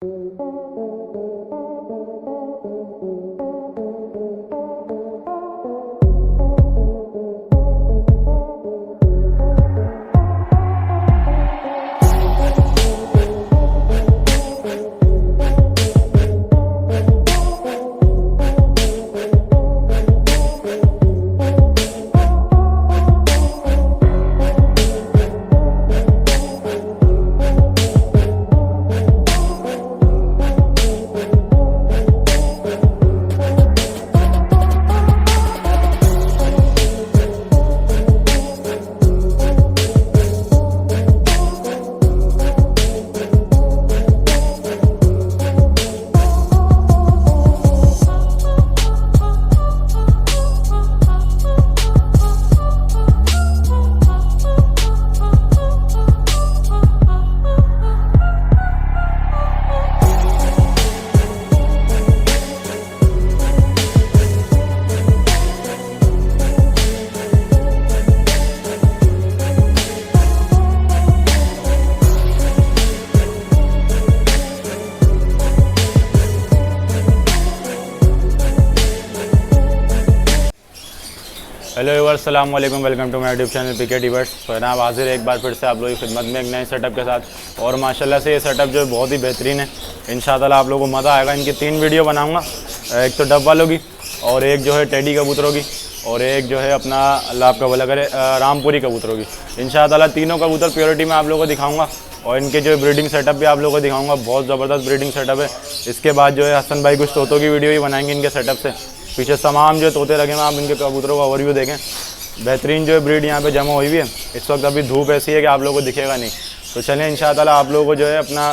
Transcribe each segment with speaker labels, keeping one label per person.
Speaker 1: Hello viewers, अस्सलाम वालेकुम, welcome to my YouTube channel PK divers. तो जनाब हाजिर एक बार फिर से आप लोगों की खिदमत में एक नए सेटअप के साथ। और माशाल्लाह से ये सेटअप जो है बहुत ही बेहतरीन है। इंशाअल्लाह आप लोगों को मज़ा आएगा। इनकी 3 वीडियो बनाऊंगा, एक तो डब वालों की, और एक जो है टेडी कबूतरों की, और एक जो है अपना अल्लाह आपका भला करे रामपुरी कबूतरों की। इंशाअल्लाह तीनों कबूतर प्योरिटी में आप लोगों को दिखाऊँगा, और इनके जो ब्रीडिंग सेटअप भी आप लोगों को दिखाऊँगा। बहुत ज़बरदस्त ब्रीडिंग सेटअप है। इसके बाद जो है हसन भाई कुछ तोतों की वीडियो भी बनाएंगे इनके सेटअप से। पीछे तमाम जो तोते लगे हैं, आप इनके कबूतरों का ओवरव्यू देखें। बेहतरीन जो है ब्रीड यहाँ पे जमा हुई हुई है। इस वक्त अभी धूप ऐसी है कि आप लोगों को दिखेगा नहीं। तो चलें इंशाअल्लाह आप लोगों को जो है अपना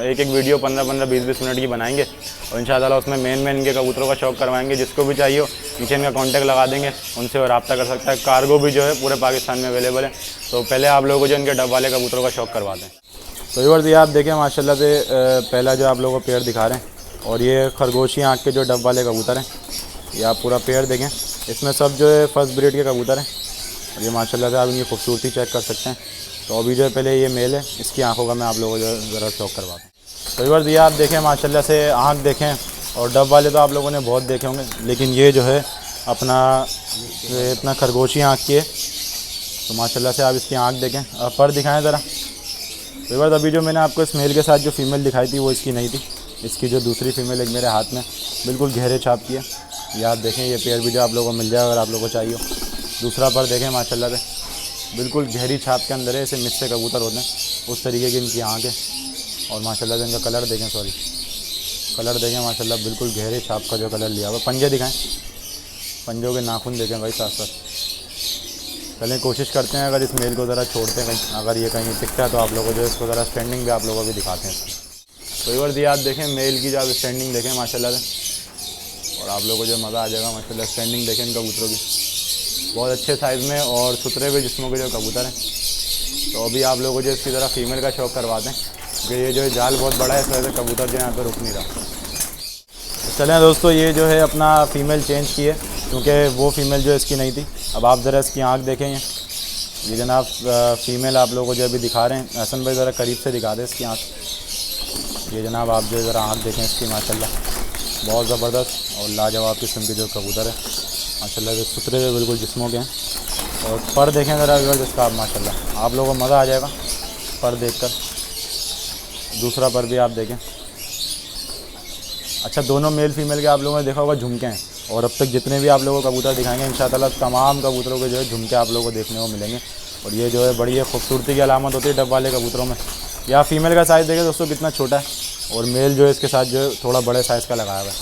Speaker 1: एक एक वीडियो 15-15, 20-20 मिनट की बनाएंगे, और इंशाअल्लाह उसमें मेन इनके कबूतरों का शौक करवाएंगे। जिसको भी चाहिए हो नीचे इनका कॉन्टैक्ट लगा देंगे, उनसे वो रब्ता कर सकता है। कार्गो भी जो है पूरे पाकिस्तान में अवेलेबल है। तो पहले आप लोगों को जो इनके डब वाले कबूतरों का शौक करवाते हैं। तो व्यूअर्स ये आप देखें माशाल्लाह से पहला जो आप लोगों को पेयर दिखा रहे हैं, और ये खरगोशी आँख के जो डब वाले कबूतर हैं, ये आप पूरा पेयर देखें। इसमें सब जो है फर्स्ट ब्रीड के कबूतर हैं, और ये माशाल्लाह से आप इनकी खूबसूरती चेक कर सकते हैं। तो अभी जो है पहले ये मेल है, इसकी आंखों का मैं आप लोगों को जो ज़रा शौक करवाता हूँ। तो व्यूअर्स ये आप देखें माशाल्लाह से आंख देखें। और डब वाले तो आप लोगों ने बहुत देखे होंगे, लेकिन ये जो है अपना खरगोशी आँख की है। तो माशाल्लाह से आप इसकी आँख देखें। पर दिखाएँ ज़रा। तो व्यूअर्स अभी जो मैंने आपको इस मेल के साथ जो फीमेल दिखाई थी वो इसकी नहीं थी। इसकी जो दूसरी फीमेल एक मेरे हाथ में बिल्कुल गहरे छाप की है। ये आप देखें, ये पेयर भी जो आप लोगों को मिल जाए अगर आप लोगों को चाहिए। दूसरा पर देखें माशाल्लाह से बिल्कुल गहरी छाप के अंदर है। ऐसे मिस्से कबूतर होते हैं, उस तरीके की इनकी आँख है। और माशाल्लाह से इनका कलर देखें, कलर देखें माशाल्लाह बिल्कुल गहरे छाप का जो कलर लिया हुआ। पंजे दिखाएं, पंजों के नाखून देखें भाई साथ साथ। चलें कोशिश करते हैं अगर इस मेल को ज़रा छोड़ते हैं कहीं, अगर ये कहीं टिकता है तो आप लोगों को जो इसको ज़रा स्टैंडिंग भी आप लोगों को भी दिखाते हैं। तो व्यूअर्स ये आप देखें मेल की जो आप स्टैंडिंग देखें माशाल्लाह से, और आप लोगों को जो मज़ा आ जाएगा माशाल्लाह। स्टैंडिंग देखें इन कबूतरों की, बहुत अच्छे साइज़ में और सुथरे हुए जिस्मों के जो कबूतर हैं। तो अभी आप लोगों को जो इसकी तरह फीमेल का शौक करवाते हैं, क्योंकि ये जो है जाल बहुत बड़ा है, इस वजह से कबूतर जो यहाँ पर रुक नहीं रहा। तो चलें दोस्तों, ये जो है अपना फ़ीमेल चेंज की है, क्योंकि वो फ़ीमेल जो इसकी नहीं थी। अब आप ज़रा इसकी आँख देखें। ये जनाब फ़ीमेल आप लोगों को जो अभी दिखा रहे हैं, हसन भाई ज़रा करीब से दिखा दें इसकी आँख। ये जनाब आप जो ज़रा आँख देखें इसकी, माशाल्लाह बहुत ज़बरदस्त और लाजवाब किस्म के जो कबूतर है माशाल्लाह से, सुथरे हुए बिल्कुल जिस्मों के हैं। और पर देखें ज़रा अगर इसका, आप माशाल्लाह आप लोगों को मज़ा आ जाएगा पर देखकर। दूसरा पर भी आप देखें। अच्छा, दोनों मेल फीमेल के आप लोगों ने देखा होगा झुमके हैं, और अब तक जितने भी आप लोगों को कबूतर दिखाएंगे इंशाअल्लाह तमाम कबूतरों के जो है झुमके आप लोगों को देखने को मिलेंगे। और ये जो है बड़ी खूबसूरती की अलामत होती है डब वाले कबूतरों में। या फीमेल का साइज़ देखें दोस्तों कितना छोटा है, और मेल जो है इसके साथ जो है थोड़ा बड़े साइज़ का लगाया हुआ है।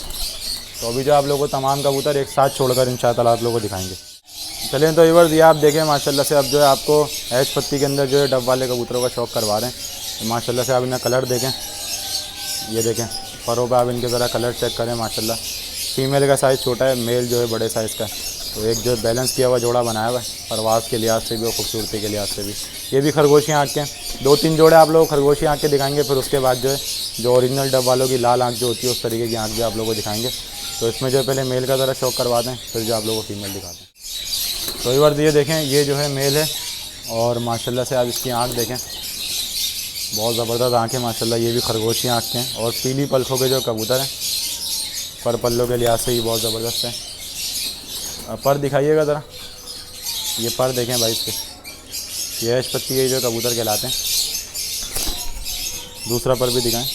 Speaker 1: तो अभी जो आप लोगों को तमाम कबूतर एक साथ छोड़कर इंशाअल्लाह आप लोगों को दिखाएंगे। चलें तो व्यूअर्स ये आप देखें माशाल्लाह से, अब जो है आपको हैच पत्ती के अंदर जो है डब वाले कबूतरों का शौक करवा रहे हैं। तो माशाल्लाह से आप इनका कलर देखें, ये देखें परों पर आप इनके ज़रा कलर चेक करें माशाल्लाह। फीमेल का साइज़ छोटा है, मेल जो है बड़े साइज़ का है। तो एक जो बैलेंस किया हुआ जोड़ा बनाया हुआ है, परवाज़ के लिहाज से भी और खूबसूरती के लिहाज से भी। ये भी खरगोशी आँख के हैं। 2-3 जोड़े आप लोग खरगोशी आँख के दिखाएंगे, फिर उसके बाद जो है जो ओरिजिनल डब वालों की लाल आँख जो होती है उस तरीके की आँख भी आप लोगों को दिखाएंगे। तो इसमें जो पहले मेल का ज़रा शौक करवा दें, फिर जो आप लोगों को फीमेल दिखाते हैं। तो एक बार ये देखें, ये जो है मेल है, और माशाल्लाह से आप इसकी आँख देखें, बहुत ज़बरदस्त आँखें माशाल्लाह, ये भी खरगोशी आँखें हैं और पीली पलकों के जो कबूतर हैं, पर पल्लों के लिहाज से ही बहुत ज़बरदस्त है। पर दिखाइएगा ज़रा, ये पर देखें भाई इसके, ये ऐश पत्ती के जो कबूतर कहलाते हैं। दूसरा पर भी दिखाएं,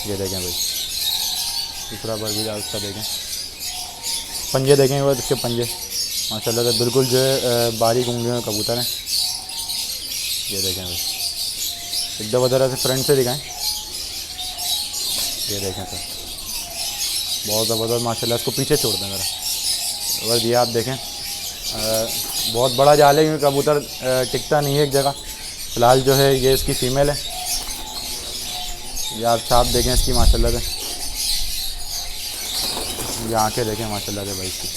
Speaker 1: ये देखें भाई, दूसरा पर भी उसका देखें, पंजे देखें वो इसके पंजे माशाल्लाह से बिल्कुल जो है बारीक उंगलियों के कबूतर हैं। ये देखें भाई, एक दफ़ा ज़रा से फ्रंट से दिखाएं, ये देखें सर, बहुत ज़बरदस्त माशाल्लाह। इसको पीछे छोड़ दें ज़रा, अगर ये आप देखें बहुत बड़ा जाल है क्योंकि कबूतर टिकता नहीं है एक जगह। फ़िलहाल जो है ये इसकी फ़ीमेल है, ये आप छाप देखें इसकी माशाल्लाह से, ये आँखें देखें माशाल्लाह से भाई इसकी,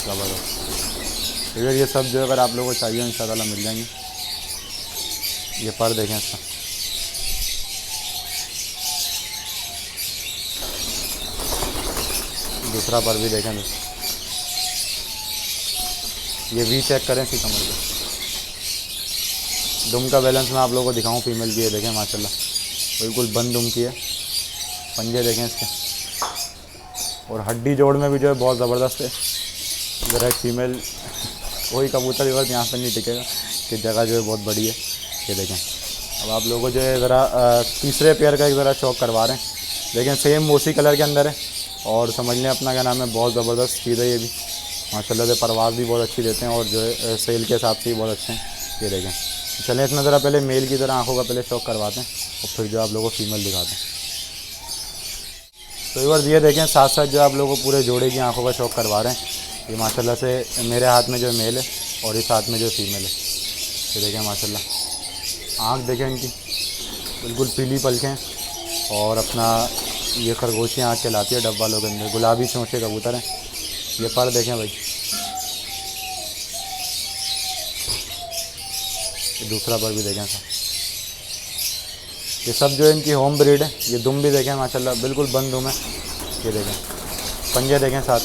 Speaker 1: ज़बरदस्त। अगर ये सब जो अगर आप लोगों को चाहिए इंशाअल्लाह मिल जाएंगे। ये पर देखें इसका, दूसरा पर भी देखें, ये वी चेक करें इसकी कमर पे। दुम का बैलेंस मैं आप लोगों को दिखाऊं फीमेल की, ये देखें माशाल्लाह बिल्कुल बंद दुम की है। पंजे देखें इसके, और हड्डी जोड़ में भी जो है बहुत ज़बरदस्त है। ज़रा फीमेल कोई कबूतर इधर यहाँ पर नहीं टिकेगा कि जगह जो है बहुत बड़ी है। ये देखें, अब आप लोगों को जो है ज़रा तीसरे पेयर का एक ज़रा शौक करवा रहे हैं। देखें सेम मोसी कलर के अंदर है और समझ लें अपना क्या नाम है, बहुत ज़बरदस्त चीज़ है ये भी माशाल्लाह से। परवाज़ भी बहुत अच्छी देते हैं और जो है सेल के हिसाब से भी बहुत अच्छे हैं। ये देखें, चलें इतना ज़रा पहले मेल की तरह आँखों का पहले शौक करवाते हैं और फिर जो आप लोगों को फीमेल दिखाते हैं। तो एक बार ये देखें, साथ साथ जो आप लोगों को पूरे जोड़े की आँखों का शौक करवा रहे हैं। ये माशाल्लाह से मेरे हाथ में जो मेल है और इस हाथ में जो फीमेल है। ये देखें माशाल्लाह, आँख देखें इनकी बिल्कुल पीली पलकें और अपना ये खरगोशी आँख कहलाती है डब वालों के अंदर, गुलाबी चोंचे कबूतर हैं। ये पर देखें भाई, ये दूसरा पर भी देखें सर, ये सब जो है इनकी होम ब्रीड है। ये दुम भी देखें माशाल्लाह बिल्कुल बंद दुम है। ये देखें, पंजे देखें साथ,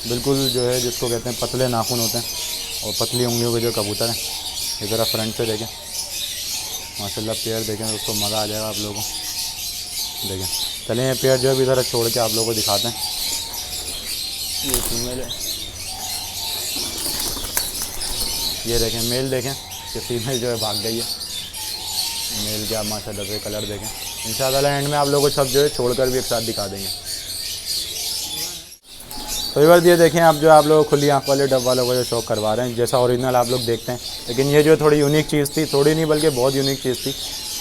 Speaker 1: बिल्कुल जो है जिसको कहते हैं पतले नाखून होते हैं और पतली उंगलियों के जो कबूतर हैं। ये ज़रा फ्रंट से देखें माशाल्लाह, पेयर देखें उसको मज़ा आ जाएगा आप लोगों को। देखें, चलें ये पेयर जो है भी ज़रा छोड़ के आप लोगों को दिखाते हैं। ये फीमेल है, ये देखें मेल देखें कि फीमेल जो है भाग गई है। मेल के आप माशाल्लाह से कलर देखें। इंशाअल्लाह एंड में आप लोगों को सब जो है छोड़कर भी एक साथ दिखा देंगे। तो एक बार ये देखें आप जो आप लोग खुली आँख वाले डब वालों को जो शौक करवा रहे हैं, जैसा ओरिजिनल आप लोग देखते हैं, लेकिन ये जो थोड़ी यूनिक चीज़ थी, थोड़ी नहीं बल्कि बहुत यूनिक चीज़ थी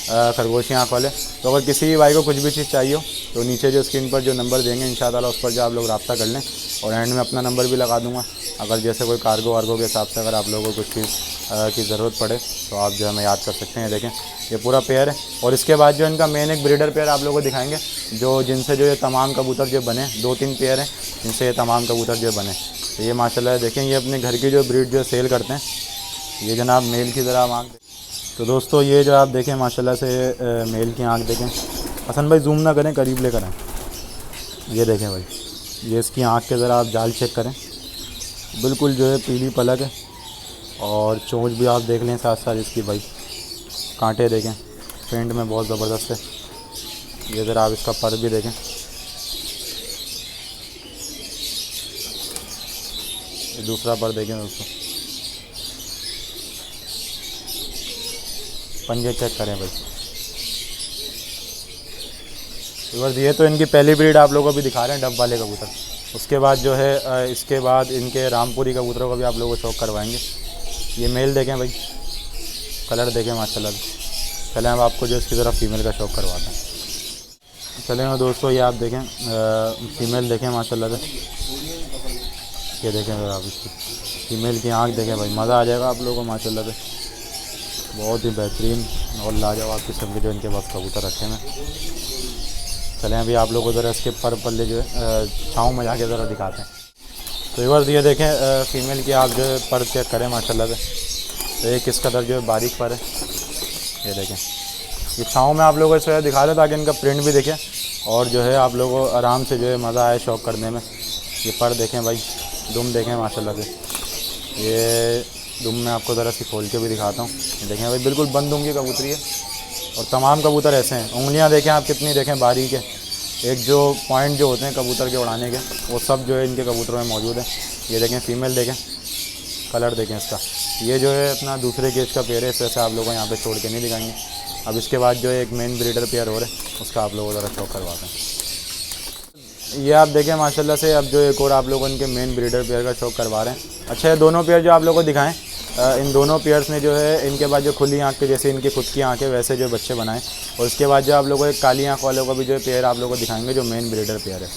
Speaker 1: खरगोशी आँख वाले। तो अगर किसी भी भाई को कुछ भी चीज़ चाहिए हो तो नीचे जो स्क्रीन पर जो नंबर देंगे इंशाअल्लाह उस पर जो आप लोग रब्ता कर लें, और एंड में अपना नंबर भी लगा दूँगा। अगर जैसे कोई कार्गो वार्गो के हिसाब से अगर आप लोगों को कुछ चीज़ की ज़रूरत पड़े तो आप जो हमें याद कर सकते हैं। देखें ये पूरा पेयर है, और इसके बाद जो इनका मेन एक ब्रीडर पेयर आप लोगों को दिखाएंगे जो जिनसे जो ये तमाम कबूतर जो बने, 2-3 पेयर हैं जिनसे ये तमाम कबूतर जो बने। तो ये माशाल्लाह देखें, ये अपने घर की जो ब्रीड जो सेल करते हैं। ये जनाब मेल की ज़रा आँख। तो दोस्तों ये जो आप देखें माशाल्लाह से मेल की आँख देखें। हसन भाई जूम ना करें, करीब लेकर आएँ। ये देखें भाई, ये इसकी आँख के ज़रा आप जाल चेक करें, बिल्कुल जो है पीली पलक है, और चोंच भी आप देख लें साथ साथ इसकी भाई, कांटे देखें पेंट में बहुत ज़बरदस्त है। ये ज़रा आप इसका पर भी देखें, ये दूसरा पर देखें दोस्तों, पंजे चेक करें भाई। बस ये तो इनकी पहली ब्रीड आप लोगों को भी दिखा रहे हैं डब वाले कबूतर। उसके बाद जो है इसके बाद इनके रामपुरी कबूतरों का भी आप लोगों को शौक करवाएंगे। ये मेल देखें भाई, कलर देखें माशाल्लाह। चलें अब आपको जो इसकी ज़रा फीमेल का शौक करवाते हैं। चलें दोस्तों ये आप देखें फीमेल देखें माशाल्लाह से। ये देखें आप इसकी फीमेल की आँख देखें भाई, मज़ा आ जाएगा आप लोगों को माशाल्लाह से। बहुत ही बेहतरीन और लाजवाब किस्म के जो इनके पास कबूतर रखे हैं। चलें अभी आप लोगों को ज़रा इसके पर पल्ले जो है छाँव में जाके ज़रा दिखाते हैं। तो एक बार ये देखें फ़ीमेल की आप जो है पर चेक करें माशाल्लाह से। तो ये किस कदर जो है बारीक पर है। ये देखें, ये छाँव में आप लोगों को इस दिखा दें ताकि इनका प्रिंट भी देखें और जो है आप लोगों को आराम से जो है मज़ा आए शौक करने में। ये पर देखें भाई, दुम देखें माशाल्लाह से। ये दुम मैं आपको ज़रा सी खोल के भी दिखाता हूँ। ये देखें भाई, बिल्कुल बंद दुम की कबूतरी है और तमाम कबूतर ऐसे हैं। उंगलियाँ देखें आप कितनी, देखें बारीक है। एक जो पॉइंट जो होते हैं कबूतर के उड़ाने के, वो सब जो है इनके कबूतरों में मौजूद है। ये देखें फीमेल, देखें कलर देखें इसका। ये जो है अपना दूसरे केज का पेयर है, इस वजह से आप लोगों को यहाँ पे छोड़ के नहीं दिखाएंगे। अब इसके बाद जो है एक मेन ब्रीडर पेयर हो रहा है, उसका आप लोगों को ज़रा शौक करवाते हैं। ये आप देखें माशाल्लाह से, अब जो एक और आप लोगों इनके मेन ब्रीडर पेयर का शौक करवा रहे हैं। अच्छा, ये दोनों पेयर जो आप लोगों को दिखाएं, इन दोनों पेयर्स ने जो है इनके बाद जो खुली आँख के जैसे इनकी खुद की आँखें वैसे जो बच्चे बनाए। और उसके बाद जो आप लोगों को एक काली आँख वालों का भी जो पेयर आप लोगों को दिखाएंगे, जो मेन ब्रीडर पेयर है।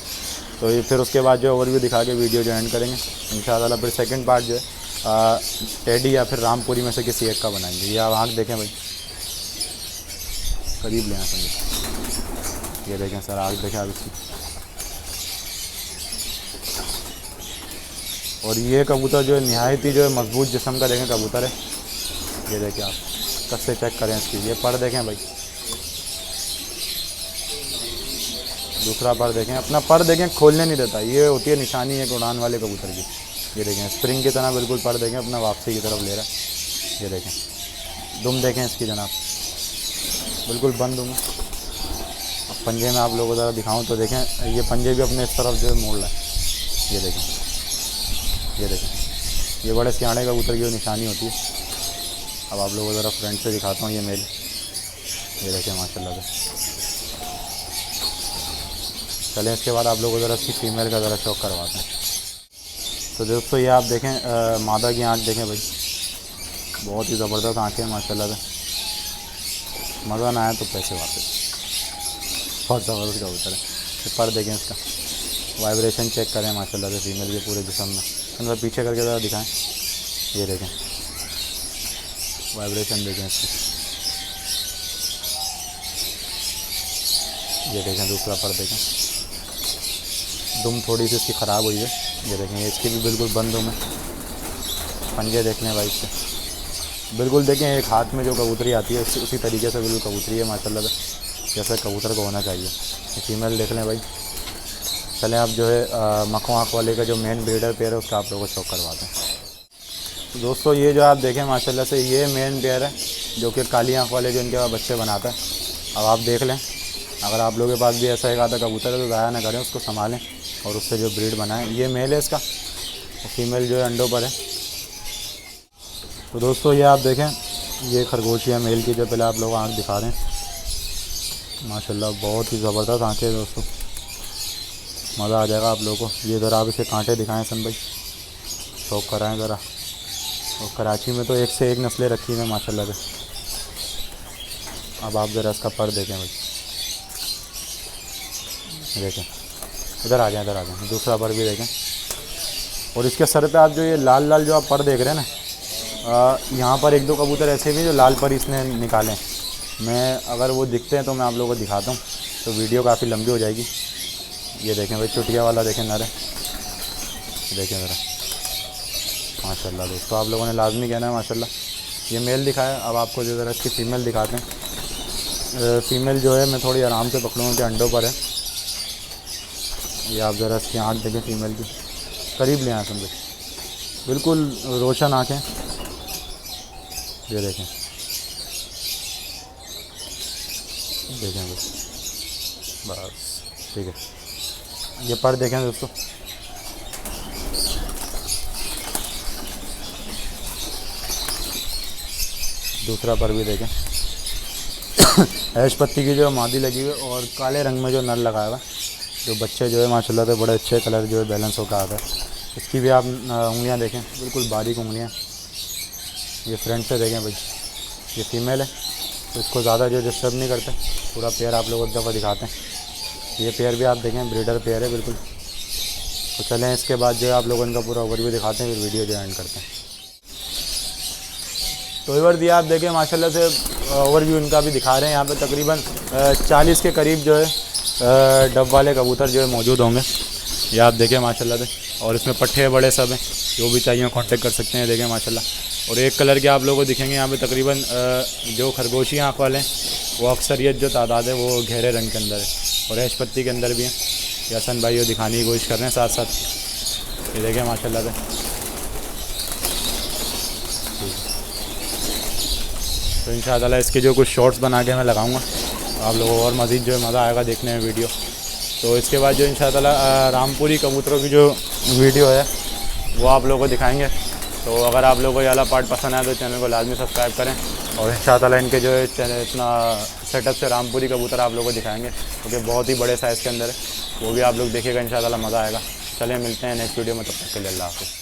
Speaker 1: तो ये फिर उसके बाद जो ओवरव्यू दिखा के वीडियो जो एंड करेंगे इंशाअल्लाह। फिर सेकंड पार्ट जो है टेडी या फिर रामपुरी में से किसी एक का बनाएंगे। ये आप आँख देखें भाई, करीब ले आए समझे। ये देखें सर, आँख देखें आप इसकी। और ये कबूतर जो है निहायत ही जो है मजबूत जिस्म का देखें कबूतर है। ये देखें आप, कस से चेक करें इसकी। ये पर देखें भाई, दूसरा पर देखें, अपना पर देखें खोलने नहीं देता। ये होती है निशानी एक उड़ान वाले कबूतर की। ये देखें स्प्रिंग की तरह बिल्कुल पर देखें अपना वापसी की तरफ ले रहा है। ये देखें दुम देखें इसकी जनाब, बिल्कुल बंद दुम। अब पंजे में आप लोगों को ज़रा दिखाऊं तो देखें, ये पंजे भी अपने इस तरफ जो है मोड़ रहा है। ये देखें, ये देखें, ये बड़े सियाने कबूतर की जो निशानी होती है। अब आप लोगों को ज़रा फ्रंट से दिखाता हूँ। ये मेल, ये देखें माशाल्लाह से। चलें इसके बाद आप लोगों को ज़रा इसकी फ़ीमेल का ज़रा शौक करवाते हैं। तो दोस्तों ये आप देखें मादा की आँख देखें भाई, बहुत ही ज़बरदस्त आँखें हैं माशाल्लाह से। मज़ा ना आया तो पैसे वापस, बहुत ज़बरदस्त कबूतर है। पर देखें इसका, वाइब्रेशन चेक करें माशाल्लाह से फीमेल के पूरे जिस्म में। अंदर पीछे करके ज़रा दिखाएं। ये देखें वाइब्रेशन देखें इसकी। ये देखें दूसरा पर देखें, दुम थोड़ी सी इसकी ख़राब हुई है। ये देखें इसकी भी बिल्कुल बंद दुम है। पंजे देख लें भाई इसके, बिल्कुल देखें एक हाथ में जो कबूतरी आती है उसी तरीके से बिल्कुल कबूतरी है माशाल्लाह से, जैसे कबूतर को होना चाहिए। ये फीमेल देख लें भाई। चलें आप जो है मखों आँख वाले का जो मेन ब्रीडर पेयर है उसका आप लोगों को शौक करवाते हैं। तो दोस्तों ये जो आप देखें माशाल्लाह से, ये मेन पेयर है जो कि काली आँख वाले जो इनके बच्चे बनाता है। अब आप देख लें, अगर आप लोगों के पास भी ऐसा एक आधा कबूतर है तो ज़ाया ना करें, उसको संभालें और उससे जो ब्रीड बनाएं। ये मेल है इसका, और फीमेल जो है अंडों पर है। तो दोस्तों ये आप देखें, ये खरगोशिया मेल की जो पहले आप लोग आँख दिखा रहे हैं माशाल्लाह, बहुत ही ज़बरदस्त आँखें हैं दोस्तों, मज़ा आ जाएगा आप लोगों को। ये ज़रा आप इसे कांटे दिखाएं सन भाई, शौक कराएं ज़रा। और कराची में तो एक से एक नस्लें रखी हैं माशाल्लाह से। अब आप ज़रा इसका पर देखें भाई, देखें इधर आ जाएं, इधर आ जाएं। दूसरा पर भी देखें। और इसके सर पे आप जो ये लाल लाल जो आप पर देख रहे हैं ना, यहाँ पर एक दो कबूतर ऐसे भी जो लाल पर इसने निकाले। मैं अगर वो दिखते हैं तो मैं आप लोगों को दिखाता हूँ, तो वीडियो काफ़ी लंबी हो जाएगी। ये देखें भाई चुटिया वाला देखें नर है, देखें ज़रा माशाल्लाह दोस्तों, आप लोगों ने लाजमी कहना है माशाल्लाह। ये मेल दिखाया, अब आपको जो ज़रा इसकी फ़ीमेल दिखाते हैं। फ़ीमेल जो है मैं थोड़ी आराम से पकड़ूँगा कि अंडों पर है। ये आप ज़रा इसकी आँख देखें फीमेल की, करीब ले आए समझे, बिल्कुल रोशन आँखें। ये देखें, देखें बस ठीक है। ये पर देखें दोस्तों, दूसरा पर भी देखें। ऐश पत्ती की जो मादी लगी हुई है और काले रंग में जो नर लगाया हुआ है, जो बच्चे जो है माशाल्लाह से बड़े अच्छे कलर जो है बैलेंस होकर आता है। इसकी भी आप उंगलियां देखें, बिल्कुल बारीक उंगलियां। ये फ्रंट से देखें भाई, ये फीमेल है तो इसको ज़्यादा जो डिस्टर्ब नहीं करते। पूरा पेयर आप लोगों को एक दफ़ा दिखाते हैं। ये पेयर भी आप देखें ब्रीडर पेयर है बिल्कुल। तो चलें इसके बाद जो है आप लोगों इनका पूरा ओवरव्यू दिखाते हैं, फिर वीडियो जो एंड करते हैं। तो इवर दिया आप देखें माशाल्लाह से ओवरव्यू इनका भी दिखा रहे हैं। यहाँ पे तकरीबन 40 के करीब जो है डब वाले कबूतर जो है मौजूद होंगे। ये आप देखें माशाल्लाह से, और इसमें पट्ठे बड़े सब हैं, जो भी चाहिए कांटेक्ट कर सकते हैं। देखें माशाल्लाह। और एक कलर के आप लोगों को दिखेंगे यहाँ पे तकरीबन जो खरगोशी आँख वाले हैं वो अक्सरियत जो तादाद है वो गहरे रंग के अंदर है, और ऐश पत्ती के अंदर भी हैं। ये हसन भाई वो दिखाने की कोशिश कर रहे हैं साथ साथ। ये देखें माशाल्लाह से, तो इंशाअल्लाह इसके जो कुछ शॉर्ट्स बना के मैं लगाऊंगा, आप लोगों को और मज़ीद जो है मज़ा आएगा देखने में वीडियो। तो इसके बाद जो इंशाअल्लाह रामपुरी कबूतरों की जो वीडियो है वो आप लोगों को दिखाएंगे। तो अगर आप लोगों को ये वाला पार्ट पसंद आया तो चैनल को लाजमी सब्सक्राइब करें, और इंशाअल्लाह इनके जो है चैनल इतना सेटअप से रामपुरी कबूतर आप लोगों को दिखाएंगे, क्योंकि बहुत ही बड़े साइज़ के अंदर है, वो भी आप लोग देखिएगा, इंशाअल्लाह मज़ा आएगा। चलिए मिलते हैं नेक्स्ट वीडियो में, तब तक के लिए अल्लाह हाफ़िज़।